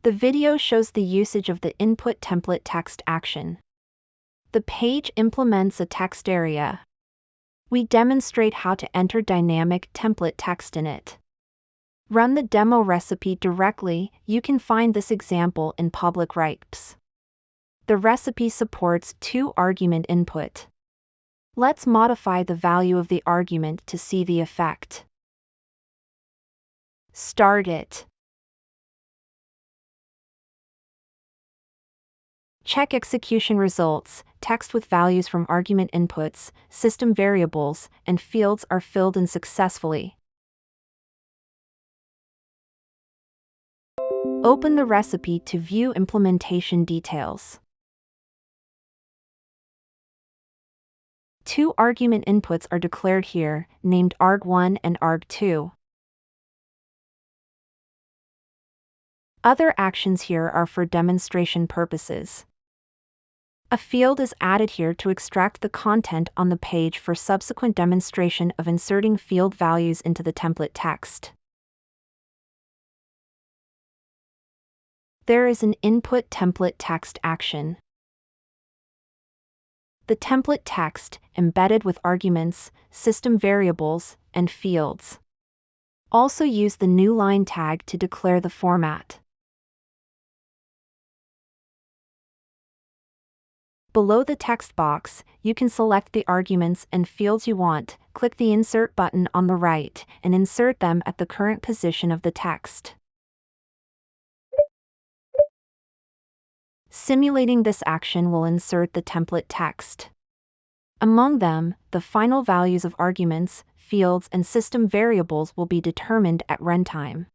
The video shows the usage of the input template text action. The page implements a text area. We demonstrate how to enter dynamic template text in it. Run the demo recipe directly. You can find this example in public reps. The recipe supports 2-argument input. Let's modify the value of the argument to see the effect. Start it. Check execution results. Text with values from argument inputs, system variables, and fields are filled in successfully. Open the recipe to view implementation details. 2 argument inputs are declared here, named arg1 and arg2. Other actions here are for demonstration purposes. A field is added here to extract the content on the page for subsequent demonstration of inserting field values into the template text. There is an input template text action. The template text, embedded with arguments, system variables, and fields. Also use the new line tag to declare the format. Below the text box, you can select the arguments and fields you want, click the Insert button on the right, and insert them at the current position of the text. Simulating this action will insert the template text. Among them, the final values of arguments, fields, and system variables will be determined at runtime.